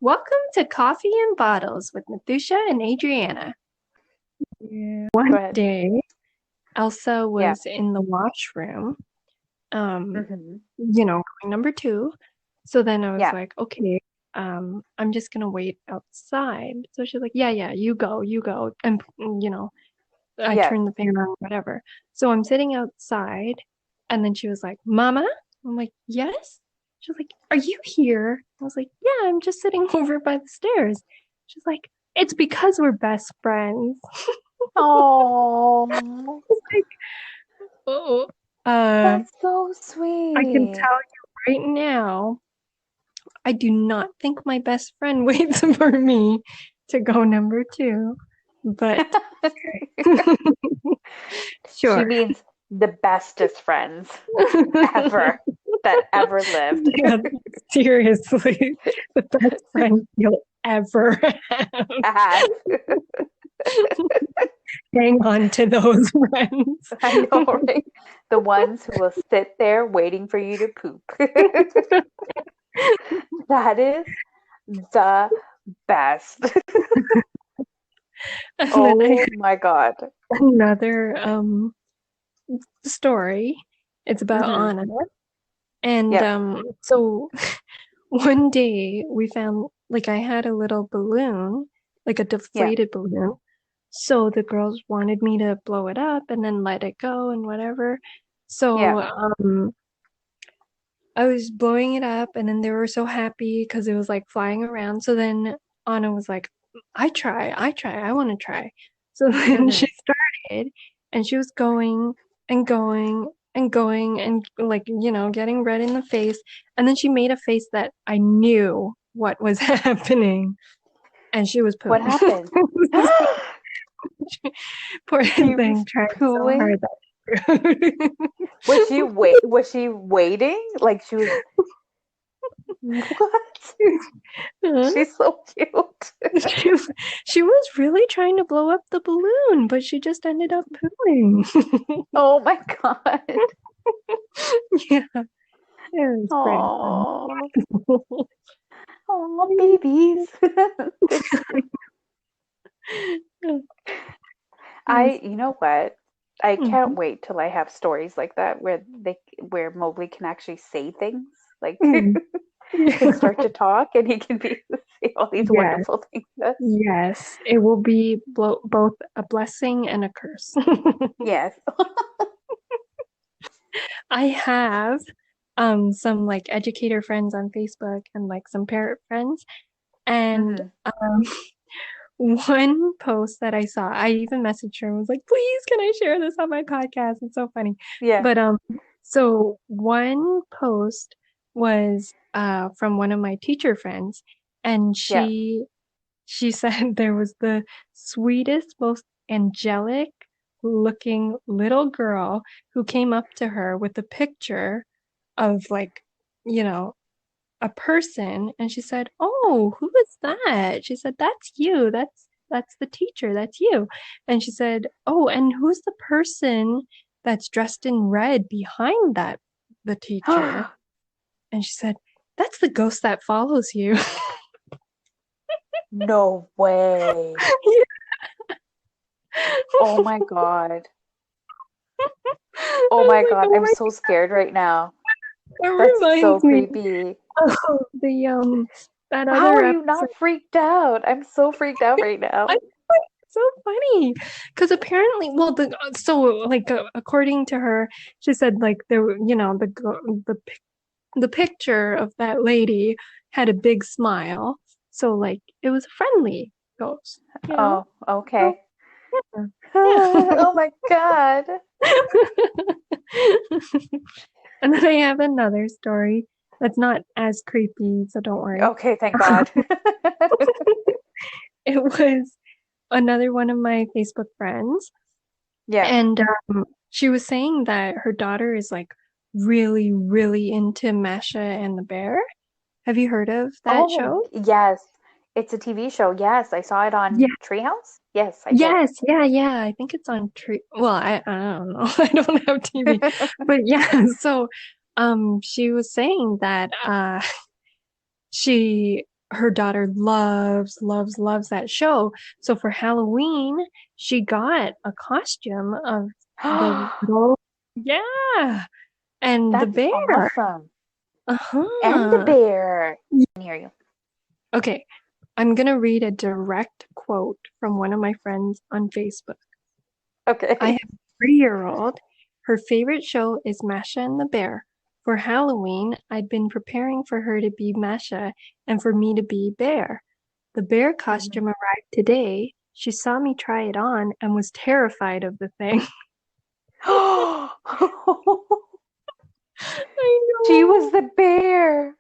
Welcome to Coffee and Bottles with Mathusha and Adriana. Yeah. One Go ahead. day, Elsa Yeah. was in the washroom, um, hmm going number two. So then I was Yeah. like, okay, I'm just gonna wait outside. So she's like, yeah, you go. And, I Yeah. turned the fan on, whatever. So I'm sitting outside, and then she was like, Mama? I'm like, yes. She's like, are you here? I was like, yeah, I'm just sitting over by the stairs. She's like, it's because we're best friends. Oh, It's like, oh, that's so I can sweet. tell you right now, I do not think my best friend waits for me to go number two, but She sure. means the bestest friends ever that ever lived. Yeah, seriously, the best friend you'll ever have. Have. Hang on to those friends. I know, right? The ones who will sit there waiting for you to poop. That is the best. And then I Oh my God. had another story. It's about hmm Anna. And Yep. so one day we found like I had a little balloon, like a Yeah. deflated balloon. So the girls wanted me to blow it up and then let it go and whatever. So Yeah. I was blowing it up and then they were so happy because it was like flying around. So then Anna was like, I want to try. So then she hmm started and she was going and going and going and like, getting red in the face. And then she made a face that I knew what was happening and she was What pooing. happened? Poor She was thing tried so pooing. hard that Was she waiting? Like she was what? She's so cute. She, she was really trying to blow up the balloon, but she just ended up pooing. Oh my God. Yeah, it was pretty funny. Oh, oh, babies. Yes. You know what? I can't Mhm. wait till I have stories like that where Mowgli can actually say things, like Mm. can start to talk and he can be say all these Yes, wonderful things to us. yes, it will be both a blessing and a curse. Yes. I have some like educator friends on Facebook and like some parent friends, and hmm one post that I saw, I even messaged her and was like, please, can I share this on my podcast? It's so funny. Yeah. But so one post was from one of my teacher friends, and Yeah. she said there was the sweetest, most angelic looking little girl who came up to her with a picture of like, you know, a person, and she said, "Oh, who is that?" She said, "That's you. That's the teacher. That's you." And she said, "Oh, and who's the person that's dressed in red behind the teacher?" And she said, "That's the ghost that follows you." No way. Oh my God. Oh I was my like, God. "Oh I'm my so scared right now. God, it That's so reminds me creepy. of the that How other are you episode." not freaked out? I'm so freaked out right I now. find it so funny because apparently, well, the so like according to her, she said like there, the picture of that lady had a big smile, so like it was a friendly ghost, you know. Oh, So okay. yeah, Oh my God. yeah. And then I have another story that's not as creepy, so don't worry. Okay, thank God. It was another one of my Facebook friends. Yeah. And she was saying that her daughter is like really, really into Masha and the Bear. Have you heard of that Oh, show? yes. It's a TV show. Yes, I saw it Yeah. on Treehouse. Yes, I did. Yes, yeah. I think it's on Tree. Well, I don't know. I don't have TV. But yeah, so she was saying that she her daughter loves that show. So for Halloween, she got a costume of the little, yeah, and the That's bear. awesome. And the Uh-huh. bear. I can hear you. Okay, I'm gonna read a direct quote from one of my friends on Facebook. I Okay. have a 3-year-old. Her favorite show is Masha and the Bear. For Halloween, I'd been preparing for her to be Masha and for me to be Bear. The bear Mhm. costume arrived today. She saw me try it on and was terrified of the thing. I She was know. the bear.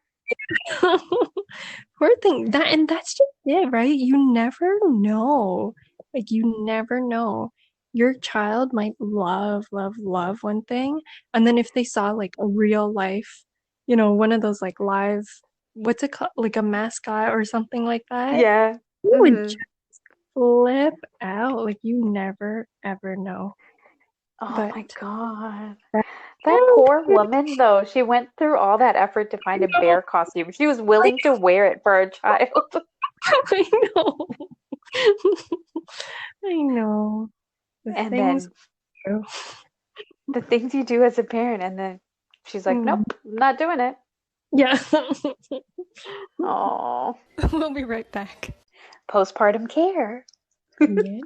Poor thing. That's just it, right? You never know. Like you never know. Your child might love one thing, and then if they saw like a real life, one of those like live, what's it called? Like a mascot or something like that, Yeah. you would Hmm. just flip out. Like you never ever know. Oh But my God. that's That poor woman, though, she went through all that effort to find a bear costume. She was I willing to wear it for a child. I know. I know. The And things then we do. the things you do as a parent, and then she's like, Mm, nope, I'm not doing it. yeah. Oh, We'll be right back. postpartum care. Yeah.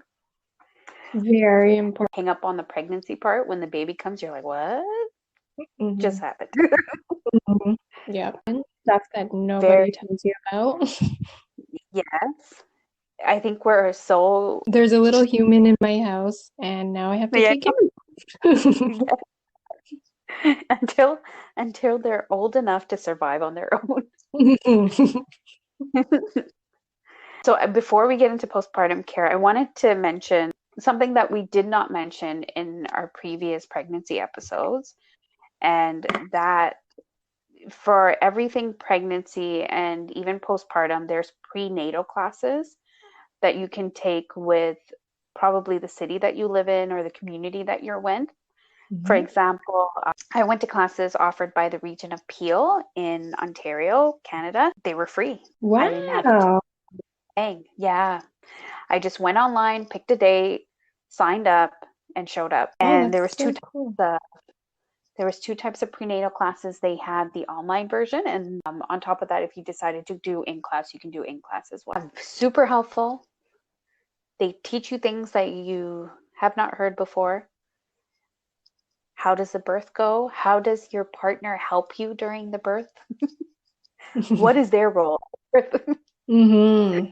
Very important. Hang up on the pregnancy part when the baby comes, you're like, what just Hmm. happened? Hmm. Yeah. And stuff that Very, nobody tells you about. yes. I think we're so, There's a little human in my house, and now I have to yeah, take care of until until they're old enough to survive on their own. it. So before we get into postpartum care, I wanted to mention something that we did not mention in our previous pregnancy episodes, and that for everything pregnancy and even postpartum, there's prenatal classes that you can take with probably the city that you live in or the community that you're in. For Mhm. example, I went to classes offered by the region of Peel in Ontario, Canada. They were free. I didn't have to Wow. pay. Yeah. I just went online, picked a date, signed up, and showed up. Oh, And that's so cool. there was two types of prenatal classes. They had the online version, and on top of that, if you decided to do in class, you can do in class as well. Super helpful. They teach you things that you have not heard before. How does the birth go? How does your partner help you during the birth? What is their role? Hmm.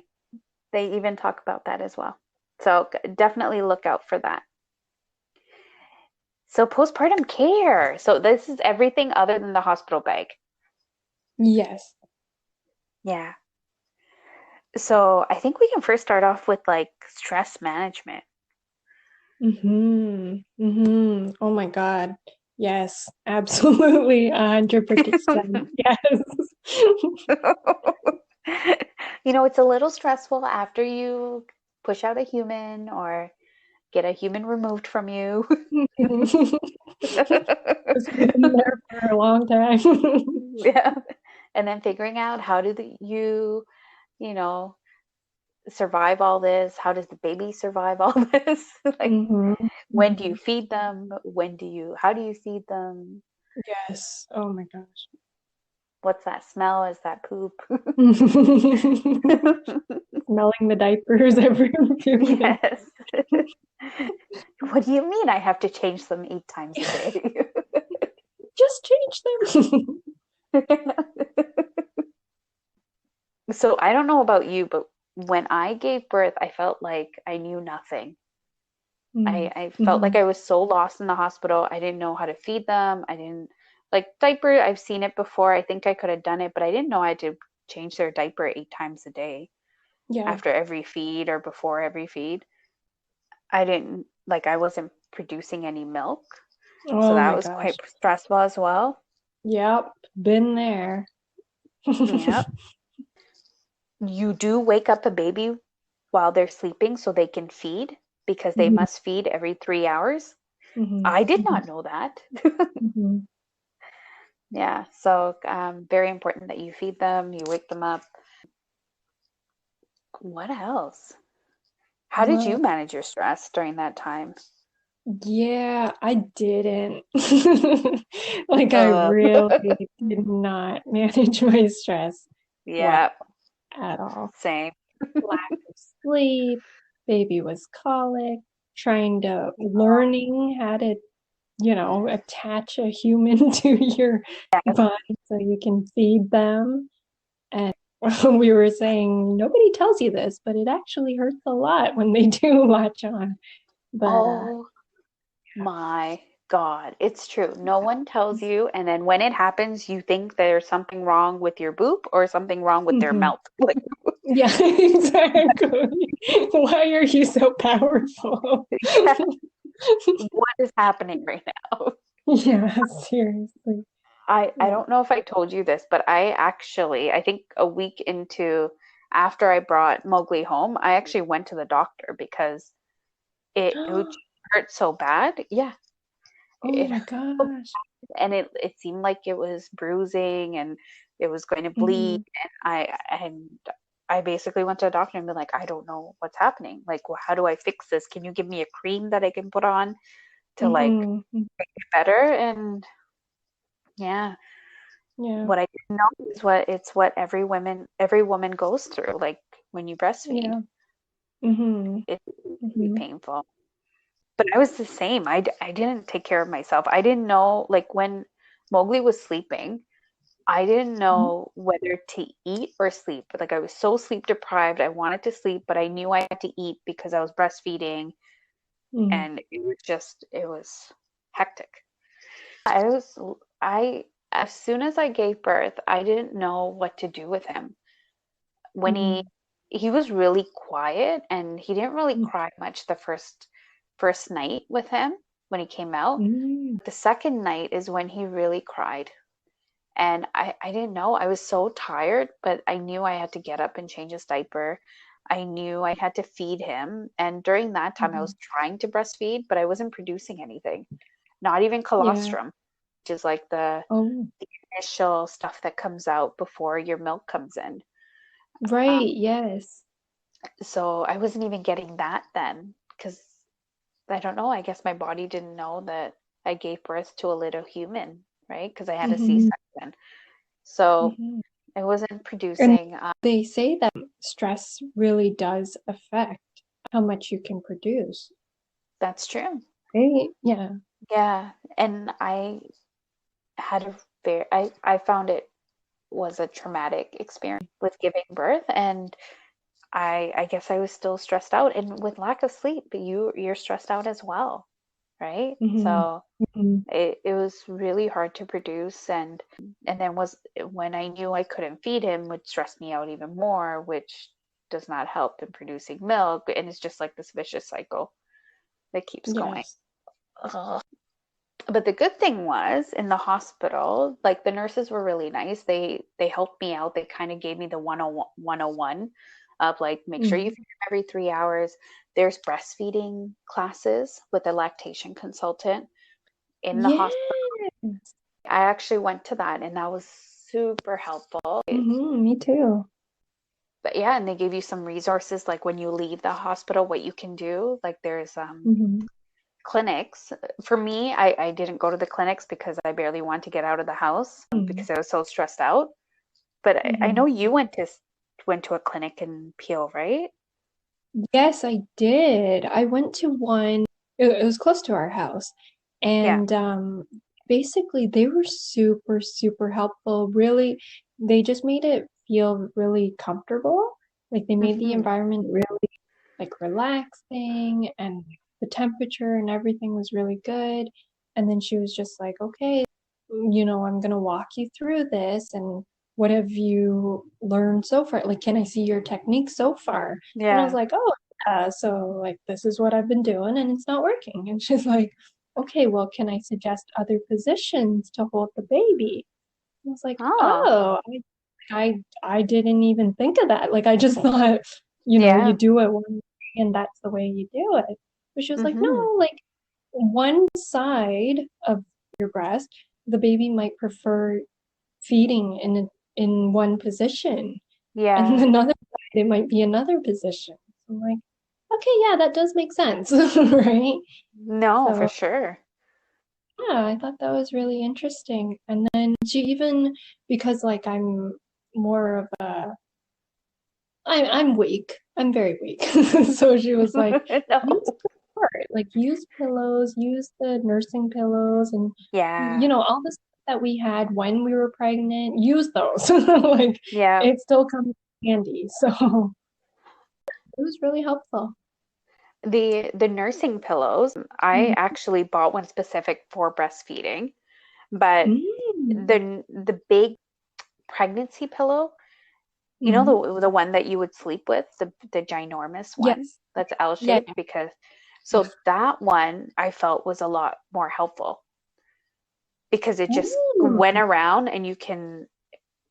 They even talk about that as well. So definitely look out for that. So postpartum care. So this is everything other than the hospital bag. Yes. Yeah. So I think we can first start off with like stress management. Hmm. Hmm. Oh my God. Yes, absolutely. 100%. Yes. It's a little stressful after you push out a human or get a human removed from you. It's been there for a long time. Yeah. And then figuring out how do you, you know, survive all this? How does the baby survive all this? Like, Hmm. when do you Hmm. feed them? How do you feed them? Yes. Oh my gosh. What's that smell? Is that poop? Smelling the diapers every few minutes. Yes. What do you mean I have to change them 8 times a day? Just change them. So I don't know about you, but when I gave birth, I felt like I knew nothing. I felt like Mm-hmm. I was so lost in the hospital. I didn't know how to feed them. I didn't like diaper. I've seen it before. I think I could have done it, but I didn't know I had to change their diaper 8 times a day Yeah. after every feed or before every feed. I didn't like I wasn't producing any milk. So Oh that my was quite gosh. stressful as well. Yep. Been there. Yep. You do wake up a baby while they're sleeping so they can feed because they Mhm. must feed every 3 hours. Mhm. I did Mhm. not know that. Mhm. Yeah, so very important that you feed them, you wake them up. What else? How did you Well, manage your stress during that time? yeah, I didn't. Like, I Uh, really did not manage my stress well yeah, at all. same. Lack of sleep, baby was colic, trying to Oh, learning how to, attach a human to your yes. body so you can feed them. And we were saying nobody tells you this, but it actually hurts a lot when they do latch on. But Oh my God, it's true. No one tells you, and then when it happens, you think there's something wrong with your boob or something wrong with their mhm. mouth. Like, Yeah, exactly. Why are you so powerful? what is happening right now? Yeah, seriously. I Yeah. don't know if I told you this, but I think a week into after I brought Mowgli home, I actually went to the doctor because it would hurt so bad. Yeah, Oh it my gosh. and it seemed like it was bruising and it was going to bleed, Hmm. and I basically went to a doctor and be like, I don't know what's happening. Like, well, how do I fix this? Can you give me a cream that I can put on to like Hmm. get better? And yeah, Yeah. what I didn't know is what every woman goes through. Like when you breastfeed, Yeah. Hmm. it's really Hmm. painful. But I was the same. I didn't take care of myself. I didn't know, like when Mowgli was sleeping, I didn't know whether to eat or sleep. Like I was so sleep deprived. I wanted to sleep, but I knew I had to eat because I was breastfeeding, Hmm. and it was hectic. I was I as soon as I gave birth, I didn't know what to do with him. When Hmm. he was really quiet and he didn't really cry much the first night with him when he came out. Hmm. The second night is when he really cried. And I didn't know. I was so tired, but I knew I had to get up and change his diaper. I knew I had to feed him. And during that time, I Hmm. was trying to breastfeed, but I wasn't producing anything, not even Yeah. colostrum, which is like Oh, the initial stuff that comes out before your milk comes in. right. Um, Yes. so I wasn't even getting that then because I don't know. I guess my body didn't know that I gave birth to a little human, right? Because I had a Hmm. C-section. So Hmm. I wasn't And producing. they say that stress really does affect how much you can produce. That's true. Right? Yeah. Yeah. And had a I found it was a traumatic experience with giving birth, and I guess I was still stressed out, and with lack of sleep, you're stressed out as well, right? Hmm. So Hmm. it was really hard to produce, and then was when I knew I couldn't feed him would stress me out even more, which does not help in producing milk, and it's just like this vicious cycle that keeps going. Yes. Ugh. But the good thing was in the hospital, like the nurses were really nice. They helped me out. They kind of gave me the 101 of like make sure you Hmm. feed him every 3 hours. There's breastfeeding classes with a lactation consultant in the Yes. hospital. I actually went to that and that was super helpful. Hmm. Me too. But yeah, and they gave you some resources like when you leave the hospital, what you can do. Like there's Hmm. clinics. For me, I didn't go to the clinics because I barely wanted to get out of the house because I was so stressed out. But I know Hmm. you went to a clinic in Peel, right? Yes, I did. I went to one, it was close to our house, Yeah. and basically they were super, super helpful. Really, they just made it feel really comfortable. Like they made the Hmm. environment really like relaxing, and the temperature and everything was really good. And then she was just like, okay, I'm gonna walk you through this, and what have you learned so far? Like, can I see your technique so far? And I was Yeah. like, oh, yeah, so like this is what I've been doing and it's not working. And she's like, okay, well, can I suggest other positions to hold the baby? I was like, Oh, oh, I didn't even think of that. Like I just thought, you yeah. do it one way and that's the way you do it. But she was like, Hmm. no, like one side of your breast, the baby might prefer feeding in one position, and Yeah. another. it might be another position. So I'm like, okay, yeah, that does make sense, right? No, for So sure. yeah, I thought that was really interesting. And then she even, because like I'm more of a, I'm weak. I'm very weak. So she was like, use No. support, like use pillows, use the nursing pillows, and Yeah. all the stuff that we had when we were pregnant, use those. Like Yeah. it still comes in handy. So it was really helpful. The nursing pillows, I Mm. actually bought one specific for breastfeeding, but Mm. the big pregnancy pillow, you know, Mhm. the one that you would sleep with, the ginormous one Yes. that's Yeah. L-shaped, because so that one I felt was a lot more helpful because it just Ooh. went around and you can,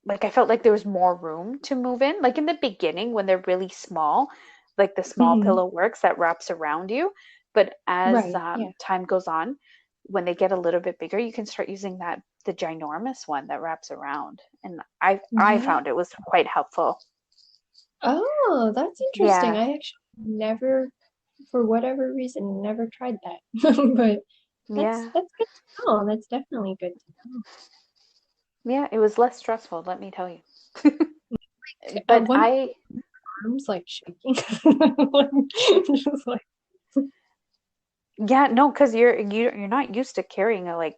like, I felt like there was more room to move in. Like in the beginning when they're really small, like the small Mhm. pillow works that wraps around you. But as Right. Yeah. time goes on, when they get a little bit bigger, you can start using the ginormous one that wraps around. And I Yeah. found it was quite helpful. Oh, that's interesting. Yeah. I actually never, for whatever reason, never tried that. But Yeah. that's good to know. That's definitely good to know. Yeah, it was less stressful, let me tell you. At But one point, I, arms like shaking, like, just like yeah, no, because you're not used to carrying a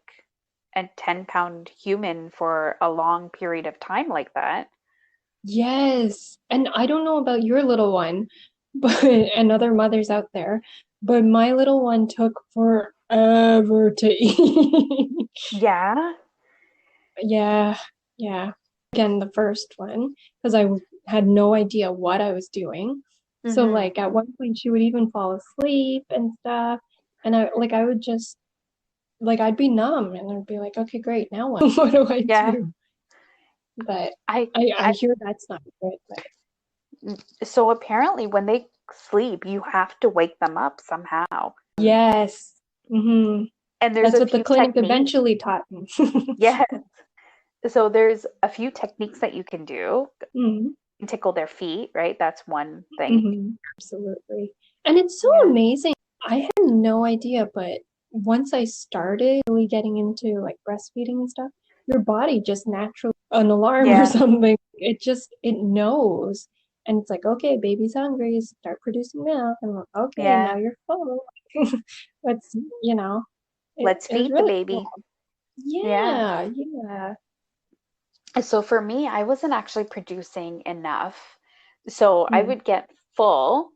10-pound human for a long period of time like that. yes. And I don't know about your little one, but and other mothers out there, but my little one took forever to eat. Yeah. Yeah, yeah. Again, the first one, because had no idea what I was doing. So Hmm. like at one point she would even fall asleep and stuff. And I would just like I'd be numb and I'd be like, okay, great, now what? What do I Yeah. do? But I, I I hear that's not good, but so apparently when they sleep, you have to wake them up somehow. yes. And there's That's a what the few clinic techniques. eventually taught me. Yeah. So there's a few techniques that you can do. hmm Tickle their feet, right? That's one thing. Absolutely. And it's so Yeah. amazing. I had no idea, but once I started really getting into like breastfeeding and stuff, your body just naturally an alarm or Yeah. something. It knows. And it's like, okay, baby's hungry, start producing milk. And I'm like, okay, now Yeah. you're full. Let's, Let's it was feed the really cool. baby. Yeah. Yeah, yeah. So for me, I wasn't actually producing enough. So I Mm, would get full,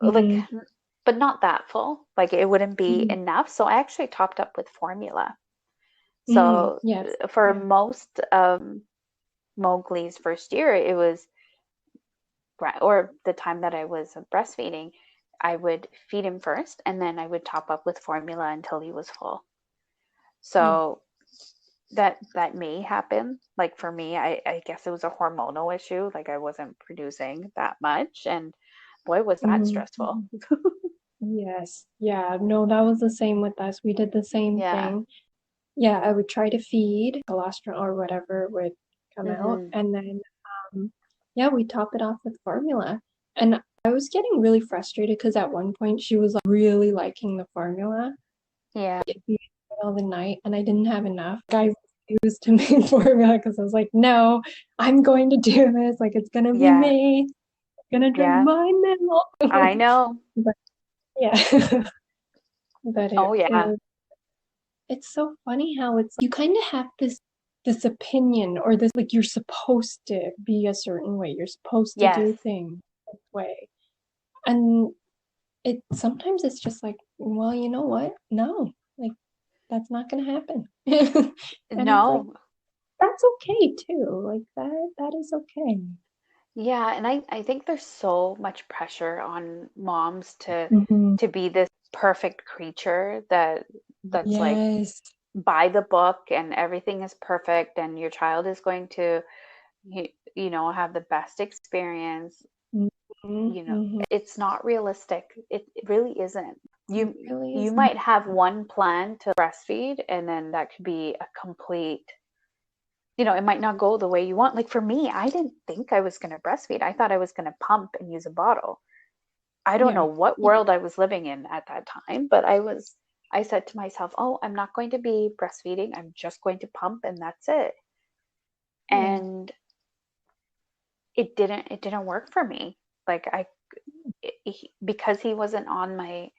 like, mm, but not that full. Like it wouldn't be mm, enough. So I actually topped up with formula. So yes. for Yeah. most of Mowgli's first year, it was, or the time that I was breastfeeding, I would feed him first and then I would top up with formula until he was full. Mm, So that may happen. Like for me, I guess it was a hormonal issue. Like I wasn't producing that much, and boy, was that mm, stressful. mm. Yes. Yeah. No, that was the same with us. We did the same Yeah. thing. Yeah, I would try to feed colostrum or whatever would come out. Hmm. And then, yeah, we top it off with formula. And I was getting really frustrated because at one point she was like, really liking the formula. Yeah. It'd be in the middle of the night and I didn't have enough. I refused to make formula because I was like, no, I'm going to do this. Like, it's going to be Yeah. me. I'm going to drink Yeah. my milk. I know. But yeah, but Oh yeah. it's so funny how it's you kind of have this opinion or this like you're supposed to be a certain way. You're supposed to Yes. do things this way. And it sometimes it's just like, well, you know what? No, like that's not gonna happen. And it's like No. that's okay too. Like that is okay. Yeah, and I think there's so much pressure on moms hmm to be this perfect creature that's like Yes. by the book and everything is perfect and your child is going to have the best experience. Mm-hmm. It's not realistic. It really isn't. It you really you isn't. might have one plan to breastfeed and then that could be a complete it might not go the way you want. Like for me, I didn't think I was going to breastfeed. I thought I was going to pump and use a bottle. I don't Yeah. know what world I was living in at that time, but I said to myself, oh, I'm not going to be breastfeeding. I'm just going to pump and that's it. Yeah. And it didn't work for me. Like because he wasn't on my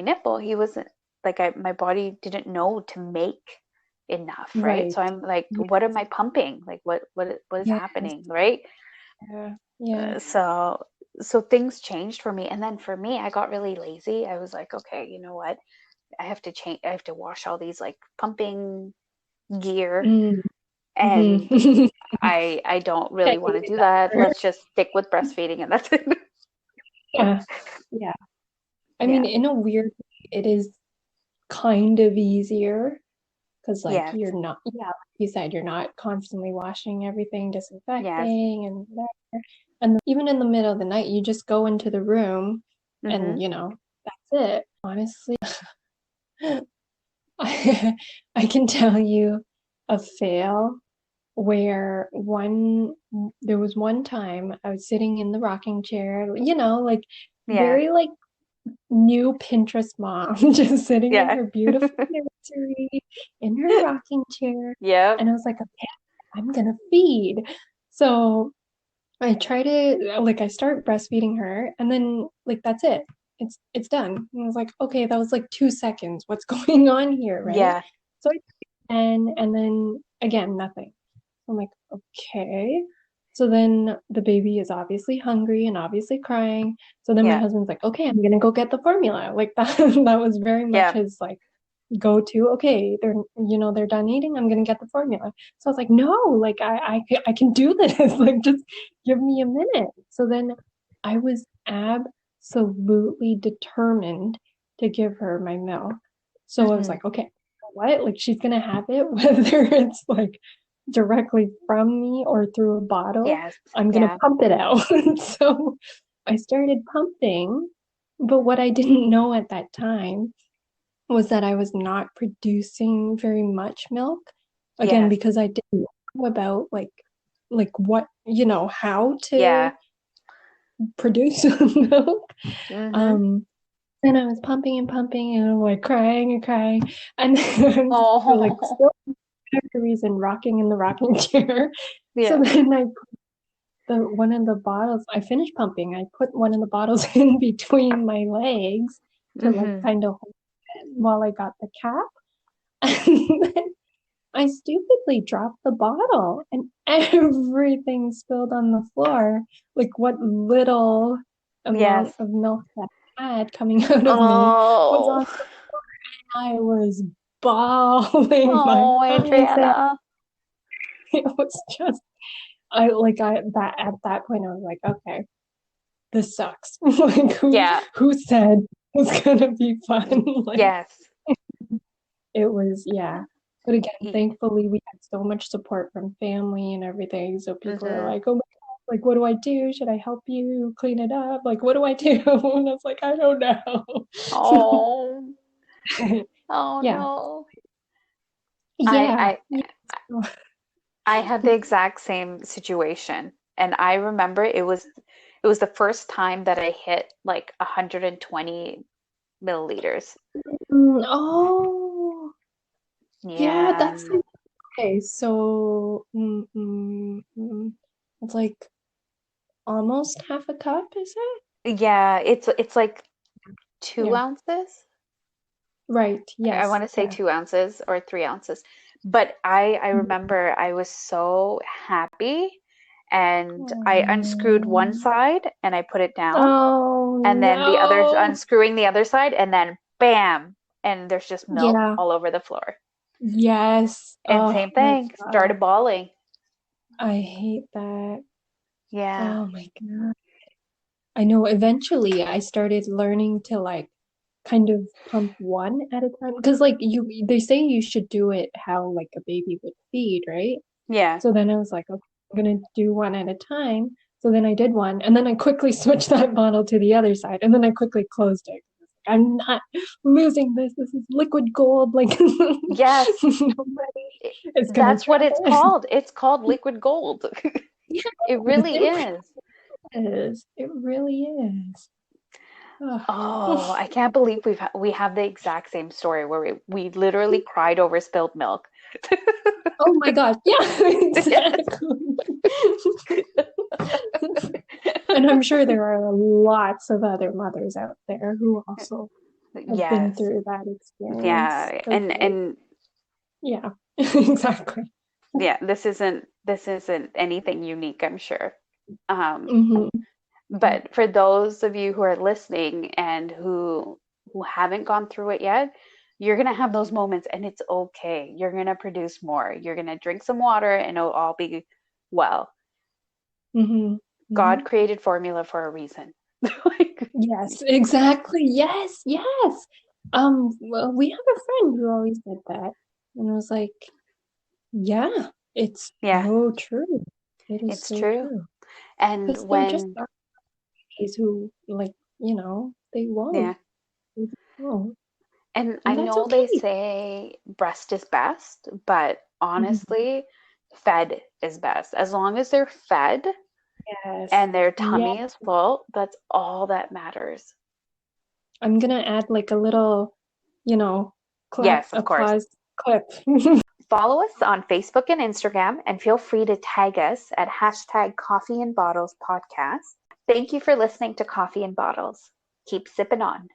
nipple, he wasn't like my body didn't know to make enough, right? Right. So I'm like, Yeah. what am I pumping? Like what is Yes. happening, right? Yeah. Yeah. So things changed for me, and then for me, I got really lazy. I was like, okay, you know what? I have to change. I have to wash all these like pumping gear, Mm. and Mm-hmm. I don't I really want to hated do that that. part. Let's just stick with breastfeeding, and that's it. Yeah. Yeah. I mean, Yeah. in a weird way, it is kind of easier because, like, Yes. you're not, yeah, like you said, you're not constantly washing everything, Yes. disinfecting, and whatever. And even in the middle of the night, you just go into the room Mm-hmm. and, that's it. Honestly, I, I can tell you a fail where there was one time I was sitting in the rocking chair, like Yeah. very like new Pinterest mom, just sitting in Yeah. her beautiful nursery in her rocking chair. Yep. And I was like, okay, I'm gonna feed. So I try to like I start breastfeeding her and then like that's it. It's done. And I was like, okay, that was like 2 seconds. What's going on here, right? Yeah. So and then again, nothing. I'm like, okay. So then the baby is obviously hungry and obviously crying. So then my Yeah. husband's like, okay, I'm gonna go get the formula. Like that, that was very much Yeah. his like go to. Okay, they're done eating. I'm gonna get the formula. So I was like, no, like I can do this. Like just give me a minute. So then I was absolutely determined to give her my milk. So I was Mm-hmm. like, okay, what? Like she's gonna have it, whether it's like directly from me or through a bottle, Yes. I'm gonna Yeah. pump it out. So I started pumping, but what I didn't know at that time was that I was not producing very much milk. Again, Yes. because I didn't know about like what, how to Yeah. produce milk. Mm-hmm. Um, and I was pumping and pumping and like crying and crying. And then like Oh. still for whatever reason rocking in the rocking chair. So Yeah. then I the one of the bottles, I finished pumping. I put one of the bottles in between my legs to like Mm-hmm. kind of hold it while I got the cap. And then I stupidly dropped the bottle and everything spilled on the floor. Like what little amount Yes. of milk that I had coming out of me was Oh. on. I was bawling my Oh, eyes out. Adriana. It was just I that at that point I was like, okay, this sucks. Like Yeah. who said it's gonna be fun? Like Yes. it was, yeah. But again, Y- thankfully we had so much support from family and everything. So people are Mm-hmm. like, oh my God, like what do I do? Should I help you clean it up? Like what do I do? And I was like, I don't know. So Oh. Oh yeah. no. I Yeah. I Yeah. I had the exact same situation. And I remember it was the first time that I hit like 120 milliliters. Oh, yeah, Yeah. that's okay. So, it's like almost half a cup, is it? Yeah, it's like two Yeah. ounces. Right. I Yes. want to say Yeah. 2 ounces or 3 ounces. But I remember I was so happy and I unscrewed one Oh, side and I put it down oh and then the other no. unscrewing the other side and then bam and there's just milk Yeah. all over the floor. Yes. And Oh same my thing, God. started bawling. I hate that. Yeah. Oh my God. I know eventually I started learning to like kind of pump one at a time because like they say you should do it how like a baby would feed, right? Yeah. So then I was like, okay, I'm gonna do one at a time. So then I did one and then I quickly switched that bottle to the other side and then I quickly closed it. I'm not losing this. This is liquid gold. Like Yes, nobody is gonna that's what try it's it. called. It's called liquid gold. Yes, It really it is. really is. It really is. Oh, Ugh. I can't believe we have the exact same story where we literally cried over spilled milk. Oh my gosh. Yeah, Yes. exactly. And I'm sure there are lots of other mothers out there who also have been Yes. through that experience. Yeah. Because, And like, and yeah, exactly. yeah, this isn't anything unique, I'm sure. Um, Hmm. but for those of you who are listening and who haven't gone through it yet, you're gonna have those moments and it's okay. You're gonna produce more. You're gonna drink some water and it'll all be well. Hmm. God Hmm. created formula for a reason. Like, Yes, exactly. Yes, yes. Well, we have a friend who always said that. And I was like, yeah, it's yeah, so true. It is it's so true. true. And Because there just when, are ladies who, like, they yeah, won't. They just won't. and I And that's know they okay. say breast is best, but Mhm. honestly, fed is best. As long as they're fed Yes. and their Yeah. tummy is full, that's all that matters. I'm gonna add like a little, you know, clap, Yes, of course. applause clip. Follow us on Facebook and Instagram, and feel free to tag us at hashtag Coffee and Bottles Podcast. Thank you for listening to Coffee and Bottles. Keep sipping on.